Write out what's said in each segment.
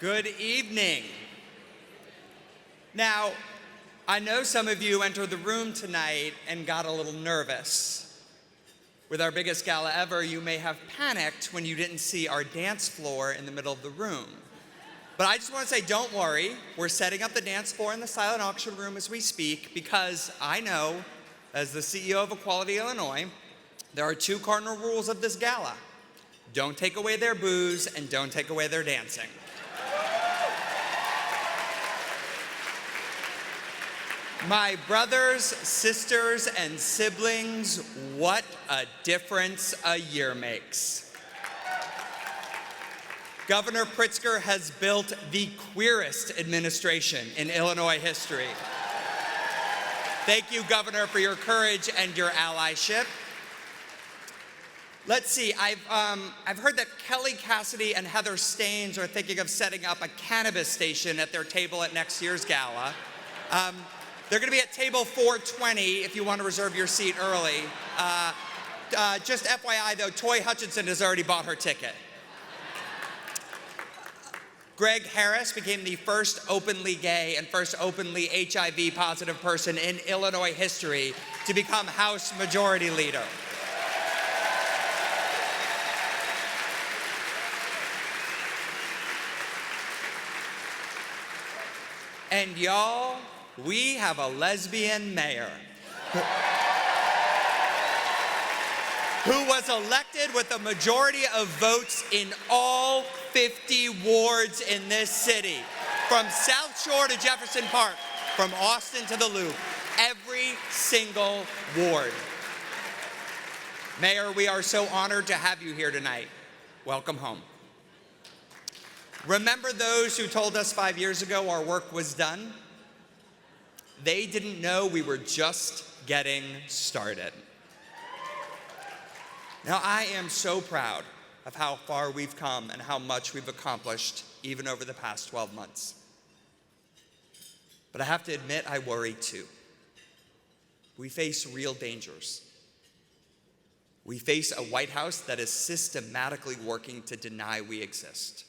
Good evening. Now, I know some of you entered the room tonight and got a little nervous. With our biggest gala ever, you may have panicked when you didn't see our dance floor in the middle of the room. But I just want to say, don't worry. We're setting up the dance floor in the silent auction room as we speak because I know, as the CEO of Equality Illinois, there are two cardinal rules of this gala. Don't take away their booze and don't take away their dancing. My brothers, sisters, and siblings, what a difference a year makes. Governor Pritzker has built the queerest administration in Illinois history. Thank you, Governor, for your courage and your allyship. Let's see, I've heard that Kelly Cassidy and Heather Staines are thinking of setting up a cannabis station at their table at next year's gala. They're going to be at table 420 if you want to reserve your seat early. Just FYI, though, Toy Hutchinson has already bought her ticket. Greg Harris became the first openly gay and first openly HIV positive person in Illinois history to become House Majority Leader. And y'all, we have a lesbian mayor who was elected with a majority of votes in all 50 wards in this city, from South Shore to Jefferson Park, from Austin to the Loop, every single ward. Mayor, we are so honored to have you here tonight. Welcome home. Remember those who told us 5 years ago our work was done? They didn't know we were just getting started. Now, I am so proud of how far we've come and how much we've accomplished even over the past 12 months. But I have to admit, I worry too. We face real dangers. We face a White House that is systematically working to deny we exist.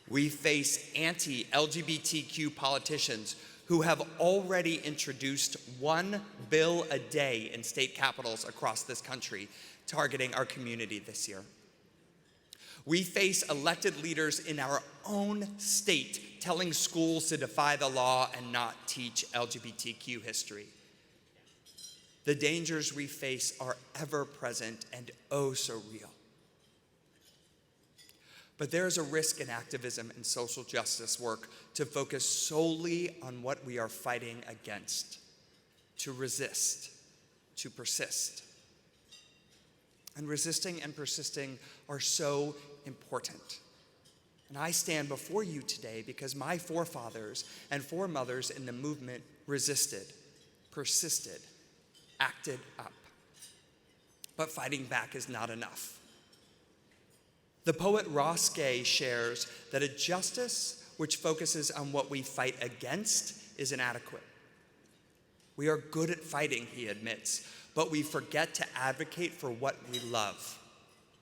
We face anti-LGBTQ politicians who have already introduced one bill a day in state capitals across this country, targeting our community this year. We face elected leaders in our own state telling schools to defy the law and not teach LGBTQ history. The dangers we face are ever present and oh so real. But there is a risk in activism and social justice work to focus solely on what we are fighting against, to resist, to persist. And resisting and persisting are so important. And I stand before you today because my forefathers and foremothers in the movement resisted, persisted, acted up. But fighting back is not enough. The poet Ross Gay shares that a justice which focuses on what we fight against is inadequate. We are good at fighting, he admits, but we forget to advocate for what we love,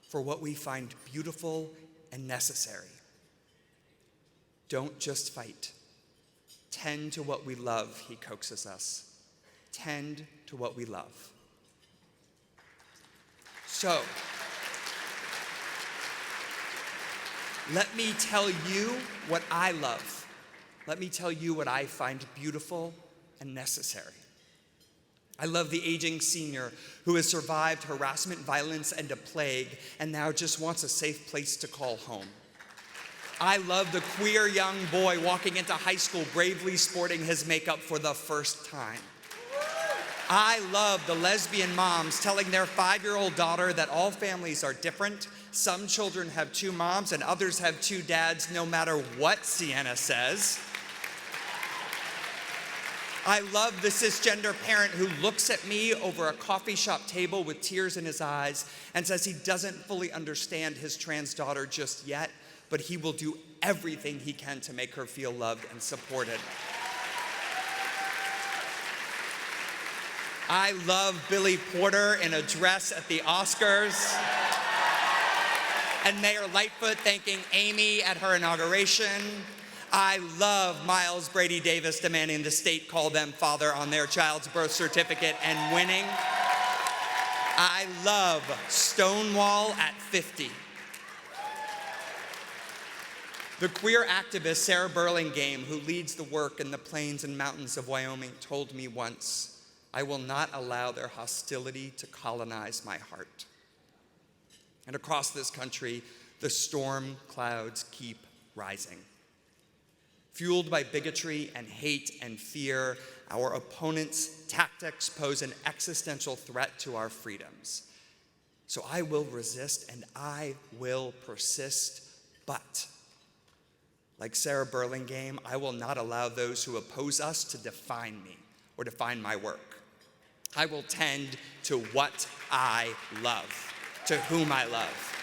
for what we find beautiful and necessary. Don't just fight. Tend to what we love, he coaxes us. Tend to what we love. So, let me tell you what I love. Let me tell you what I find beautiful and necessary. I love the aging senior who has survived harassment, violence, and a plague and now just wants a safe place to call home. I love the queer young boy walking into high school bravely sporting his makeup for the first time. I love the lesbian moms telling their 5-year-old daughter that all families are different. Some children have 2 moms and others have 2 dads, no matter what Sienna says. I love the cisgender parent who looks at me over a coffee shop table with tears in his eyes and says he doesn't fully understand his trans daughter just yet, but he will do everything he can to make her feel loved and supported. I love Billy Porter in a dress at the Oscars and Mayor Lightfoot thanking Amy at her inauguration. I love Miles Brady Davis demanding the state call them father on their child's birth certificate and winning. I love Stonewall at 50. The queer activist Sarah Burlingame, who leads the work in the plains and mountains of Wyoming, told me once, "I will not allow their hostility to colonize my heart." And across this country, the storm clouds keep rising. Fueled by bigotry and hate and fear, our opponents' tactics pose an existential threat to our freedoms. So I will resist and I will persist, but like Sarah Burlingame, I will not allow those who oppose us to define me or define my work. I will tend to what I love, to whom I love.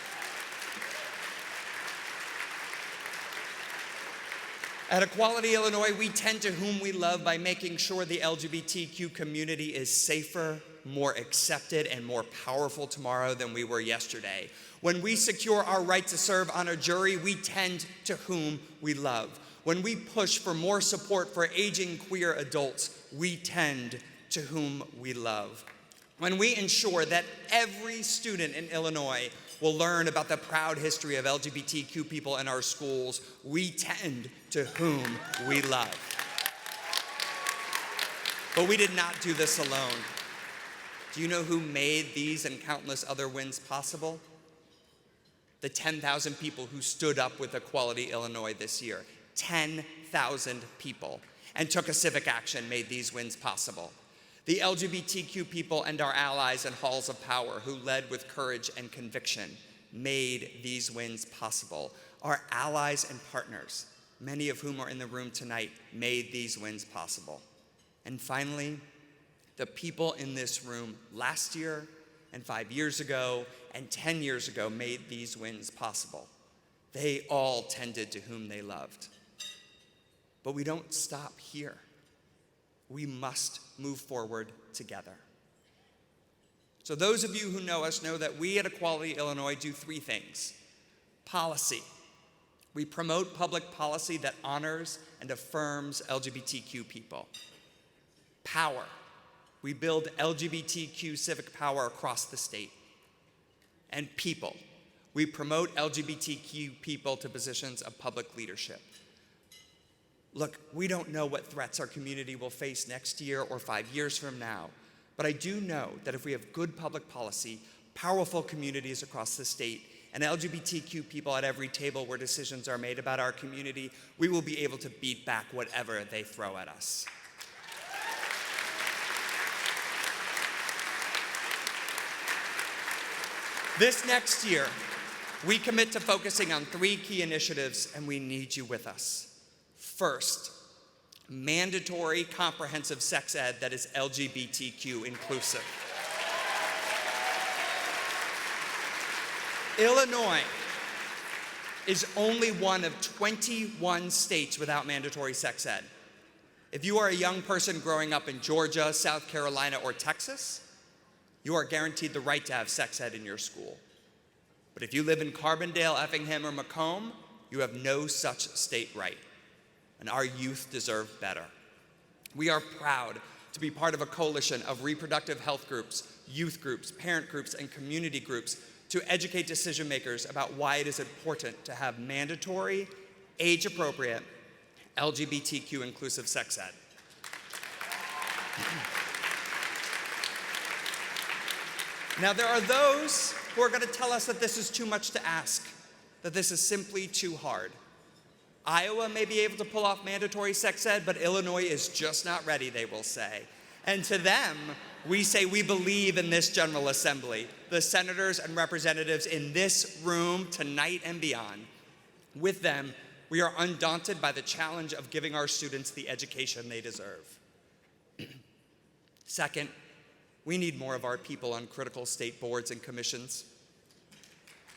At Equality Illinois, we tend to whom we love by making sure the LGBTQ community is safer, more accepted, and more powerful tomorrow than we were yesterday. When we secure our right to serve on a jury, we tend to whom we love. When we push for more support for aging queer adults, we tend to whom we love. When we ensure that every student in Illinois will learn about the proud history of LGBTQ people in our schools, we tend to whom we love. But we did not do this alone. Do you know who made these and countless other wins possible? The 10,000 people who stood up with Equality Illinois this year. 10,000 people, and took a civic action made these wins possible. The LGBTQ people and our allies in halls of power who led with courage and conviction made these wins possible. Our allies and partners, many of whom are in the room tonight, made these wins possible. And finally, the people in this room last year and 5 years ago and 10 years ago made these wins possible. They all tended to whom they loved. But we don't stop here. We must move forward together. So those of you who know us know that we at Equality Illinois do three things. Policy. We promote public policy that honors and affirms LGBTQ people. Power. We build LGBTQ civic power across the state. And people. We promote LGBTQ people to positions of public leadership. Look, we don't know what threats our community will face next year or 5 years from now, but I do know that if we have good public policy, powerful communities across the state, and LGBTQ people at every table where decisions are made about our community, we will be able to beat back whatever they throw at us. This next year, we commit to focusing on three key initiatives, and we need you with us. First, mandatory comprehensive sex ed that is LGBTQ inclusive. Illinois is only one of 21 states without mandatory sex ed. If you are a young person growing up in Georgia, South Carolina, or Texas, you are guaranteed the right to have sex ed in your school. But if you live in Carbondale, Effingham, or Macomb, you have no such state right. And our youth deserve better. We are proud to be part of a coalition of reproductive health groups, youth groups, parent groups, and community groups to educate decision makers about why it is important to have mandatory, age-appropriate, LGBTQ inclusive sex ed. Now, there are those who are going to tell us that this is too much to ask, that this is simply too hard. Iowa may be able to pull off mandatory sex ed, but Illinois is just not ready, they will say. And to them, we say we believe in this General Assembly, the senators and representatives in this room tonight and beyond. With them, we are undaunted by the challenge of giving our students the education they deserve. Second, we need more of our people on critical state boards and commissions.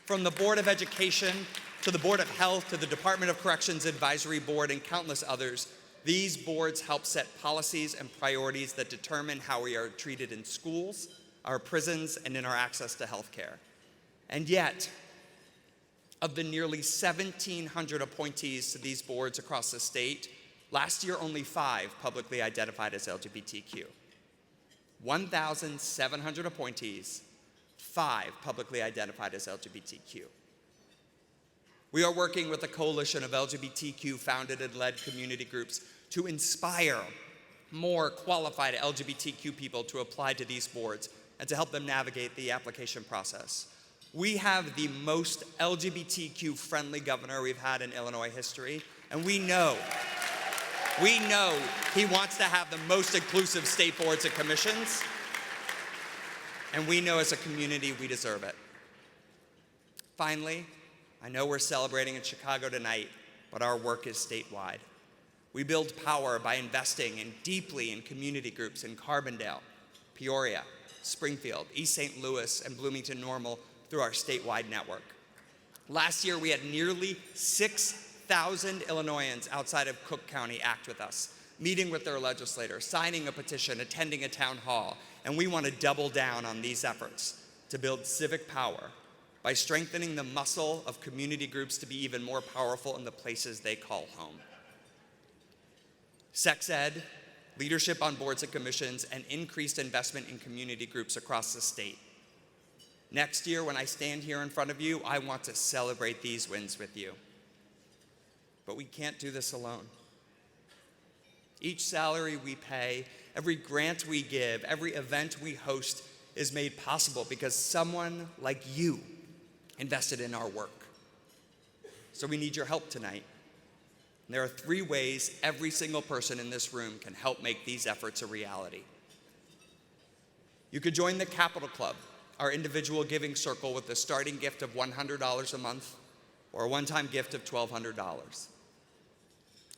From the Board of Education to the Board of Health, to the Department of Corrections Advisory Board, and countless others, these boards help set policies and priorities that determine how we are treated in schools, our prisons, and in our access to health care. And yet, Of the nearly 1,700 appointees to these boards across the state, last year only 5 publicly identified as LGBTQ. 1,700 appointees, 5 publicly identified as LGBTQ. We are working with a coalition of LGBTQ founded and led community groups to inspire more qualified LGBTQ people to apply to these boards and to help them navigate the application process. We have the most LGBTQ-friendly governor we've had in Illinois history, and we know he wants to have the most inclusive state boards and commissions, and we know as a community we deserve it. Finally, I know we're celebrating in Chicago tonight, but our work is statewide. We build power by investing deeply in community groups in Carbondale, Peoria, Springfield, East St. Louis, and Bloomington Normal through our statewide network. Last year, we had nearly 6,000 Illinoisans outside of Cook County act with us, meeting with their legislators, signing a petition, attending a town hall, and we want to double down on these efforts to build civic power by strengthening the muscle of community groups to be even more powerful in the places they call home. Sex ed, leadership on boards and commissions, and increased investment in community groups across the state. Next year, when I stand here in front of you, I want to celebrate these wins with you. But we can't do this alone. Each salary we pay, every grant we give, every event we host is made possible because someone like you invested in our work. So we need your help tonight. There are 3 ways every single person in this room can help make these efforts a reality. You could join the Capital Club, our individual giving circle, with a starting gift of $100 a month or a one-time gift of $1,200.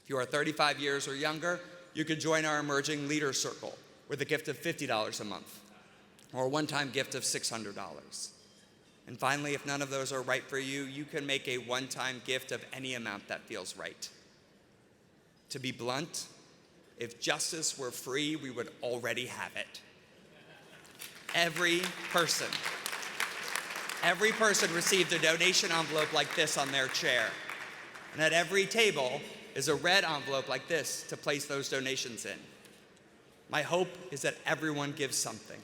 If you are 35 years or younger, you could join our Emerging Leader Circle with a gift of $50 a month or a one-time gift of $600. And finally, if none of those are right for you, you can make a one-time gift of any amount that feels right. To be blunt, if justice were free, we would already have it. Every person received a donation envelope like this on their chair. And at every table is a red envelope like this to place those donations in. My hope is that everyone gives something.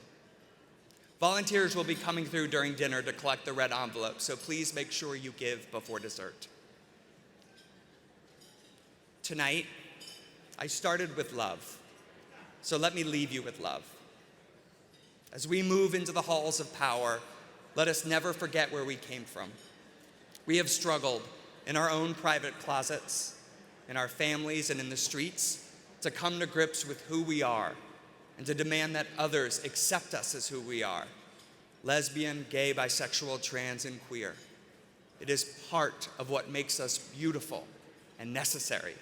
Volunteers will be coming through during dinner to collect the red envelope, so please make sure you give before dessert. Tonight, I started with love, so let me leave you with love. As we move into the halls of power, let us never forget where we came from. We have struggled in our own private closets, in our families, and in the streets to come to grips with who we are and to demand that others accept us as who we are: lesbian, gay, bisexual, trans, and queer. It is part of what makes us beautiful and necessary.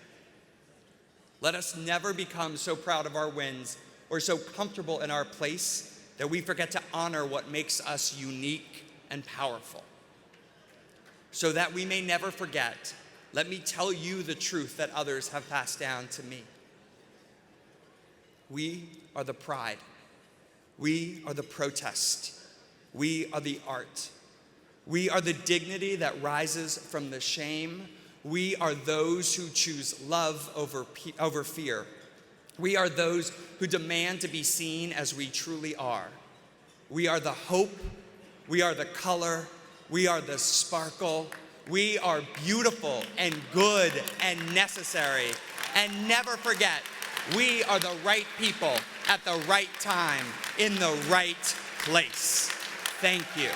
Let us never become so proud of our wins or so comfortable in our place that we forget to honor what makes us unique and powerful. So that we may never forget, let me tell you the truth that others have passed down to me. We are the pride. We are the protest. We are the art. We are the dignity that rises from the shame. We are those who choose love over fear. We are those who demand to be seen as we truly are. We are the hope. We are the color. We are the sparkle. We are beautiful and good and necessary. And never forget, we are the right people at the right time in the right place. Thank you.